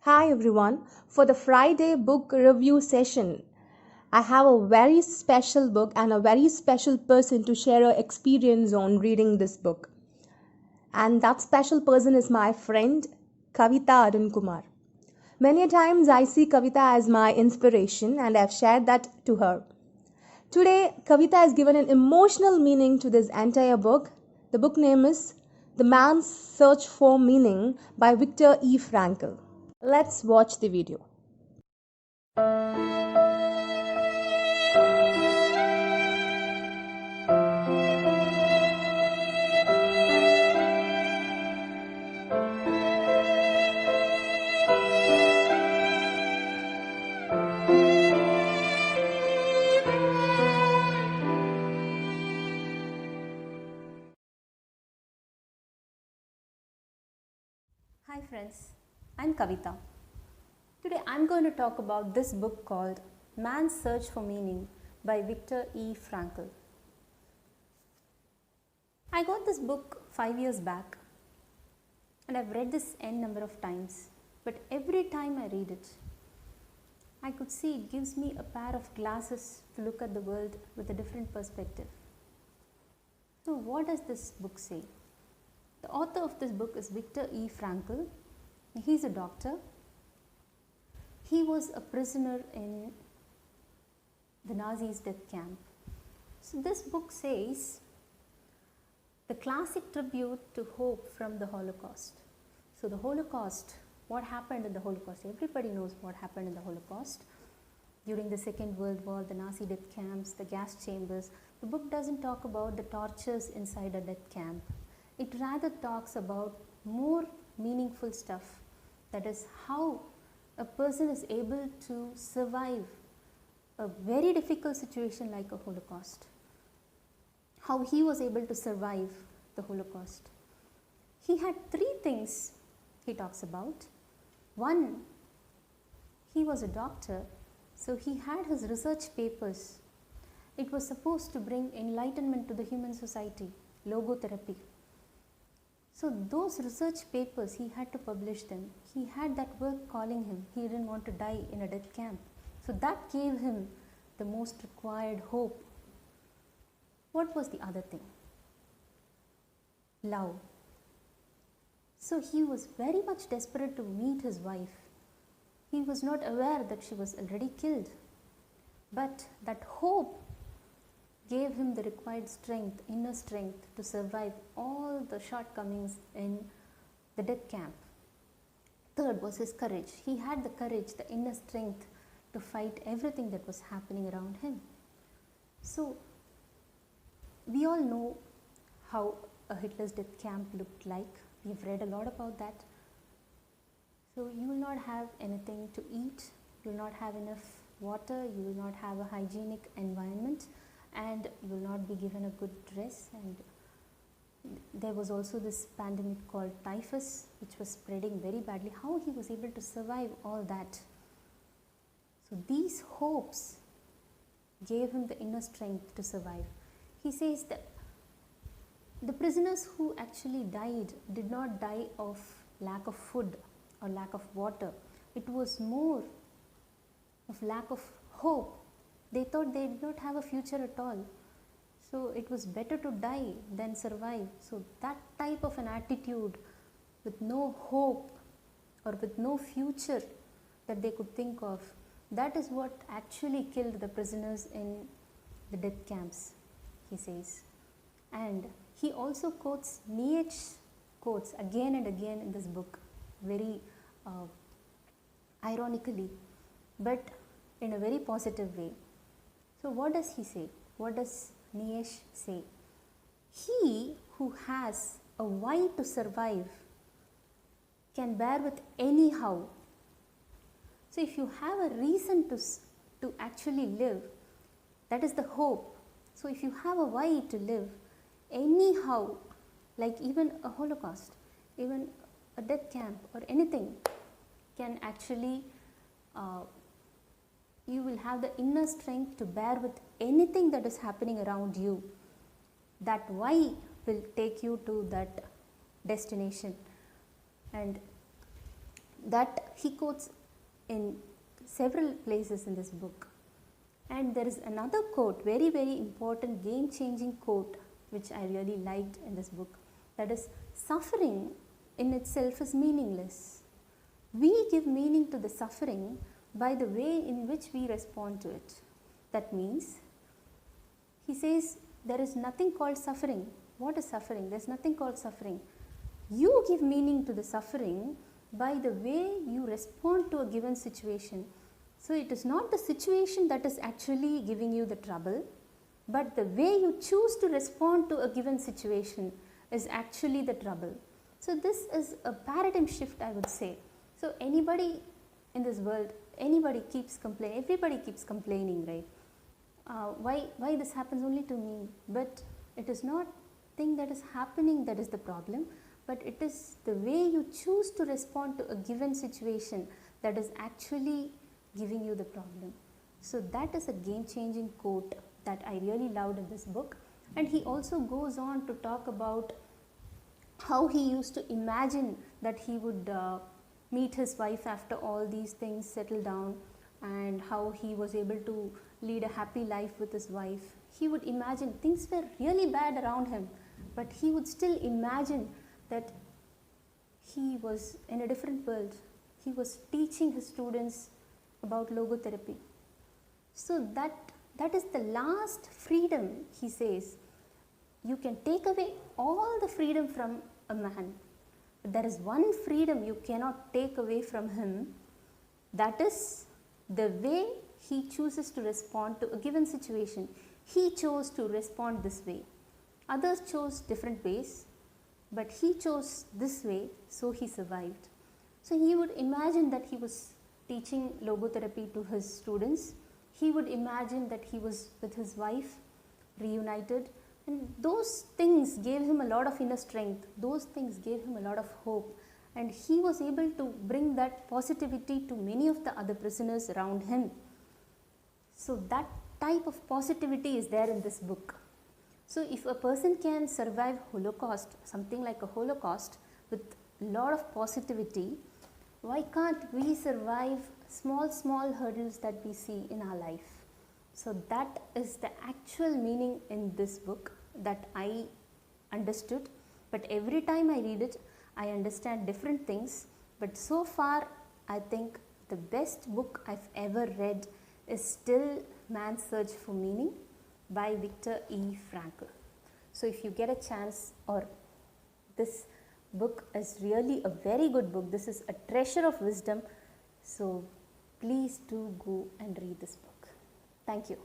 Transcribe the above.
Hi everyone. For the Friday book review session, I have a very special book and a very special person to share her experience on reading this book. And that special person is my friend Kavita Arun Kumar. Many times I see Kavita as my inspiration and I've shared that to her. Today, Kavita has given an emotional meaning to this entire book. The book name is The Man's Search for Meaning by Viktor E. Frankl. Let's watch the video. Hi friends, I'm Kavita. Today I'm going to talk about this book called Man's Search for Meaning by Viktor E. Frankl. I got this book 5 years back and I've read this n number of times, but every time I read it, I could see it gives me a pair of glasses to look at the world with a different perspective. So what does this book say? The author of this book is Viktor E. Frankl. He's a doctor. He was a prisoner in the Nazis' death camp. So this book says the classic tribute to hope from the Holocaust. So the Holocaust, what happened in the Holocaust? Everybody knows what happened in the Holocaust. During the Second World War, the Nazi death camps, the gas chambers. The book doesn't talk about the tortures inside a death camp. It rather talks about more meaningful stuff. That is how a person is able to survive a very difficult situation like a Holocaust. How he was able to survive the Holocaust. He had three things he talks about. One, he was a doctor, so he had his research papers. It was supposed to bring enlightenment to the human society, logotherapy. So those research papers, he had to publish them. He had that work calling him. He didn't want to die in a death camp. So that gave him the most required hope. What was the other thing? Love. So he was very much desperate to meet his wife. He was not aware that she was already killed. But that hope gave him the required strength, inner strength, to survive all the shortcomings in the death camp. Third was his courage. He had the courage, the inner strength to fight everything that was happening around him. So, we all know how a Hitler's death camp looked like. We've read a lot about that. So, you will not have anything to eat, you will not have enough water, you will not have a hygienic environment, and you will not be given a good dress. And there was also this pandemic called typhus, which was spreading very badly. How he was able to survive all that? So these hopes gave him the inner strength to survive. He says that the prisoners who actually died did not die of lack of food or lack of water. It was more of lack of hope. They thought they did not have a future at all. So it was better to die than survive. So that type of an attitude with no hope or with no future that they could think of, that is what actually killed the prisoners in the death camps, he says. And he also quotes Nietzsche's quotes again and again in this book, very ironically, but in a very positive way. So what does he say? What does Nietzsche say? He who has a why to survive can bear with anyhow. So if you have a reason to actually live, that is the hope. So if you have a why to live, anyhow, like even a Holocaust, even a death camp or anything can actually you will have the inner strength to bear with anything that is happening around you. That why will take you to that destination. And that he quotes in several places in this book. And there is another quote, very, very important, game-changing quote, which I really liked in this book. That is, suffering in itself is meaningless. We give meaning to the suffering by the way in which we respond to it. That means, he says, there is nothing called suffering. What is suffering? There is nothing called suffering. You give meaning to the suffering by the way you respond to a given situation. So it is not the situation that is actually giving you the trouble, but the way you choose to respond to a given situation is actually the trouble. So this is a paradigm shift, I would say. So anybody in this world, anybody keeps complaining, everybody keeps complaining, right? Why this happens only to me? But it is not thing that is happening that is the problem, but it is the way you choose to respond to a given situation that is actually giving you the problem. So that is a game-changing quote that I really loved in this book. And he also goes on to talk about how he used to imagine that he would meet his wife after all these things settle down, and how he was able to lead a happy life with his wife. He would imagine things were really bad around him, but he would still imagine that he was in a different world. He was teaching his students about logotherapy. So that is the last freedom, he says. You can take away all the freedom from a man, but there is one freedom you cannot take away from him. That is the way he chooses to respond to a given situation. He chose to respond this way. Others chose different ways, but he chose this way, so he survived. So he would imagine that he was teaching logotherapy to his students. He would imagine that he was with his wife, reunited, and those things gave him a lot of inner strength. Those things gave him a lot of hope, and he was able to bring that positivity to many of the other prisoners around him. So that type of positivity is there in this book. So if a person can survive Holocaust, something like a Holocaust, with a lot of positivity, why can't we survive small hurdles that we see in our life? So that is the actual meaning in this book that I understood. But every time I read it, I understand different things. But so far, I think the best book I've ever read is still Man's Search for Meaning by Viktor E. Frankl. So if you get a chance, or this book is really a very good book. This is a treasure of wisdom. So please do go and read this book. Thank you.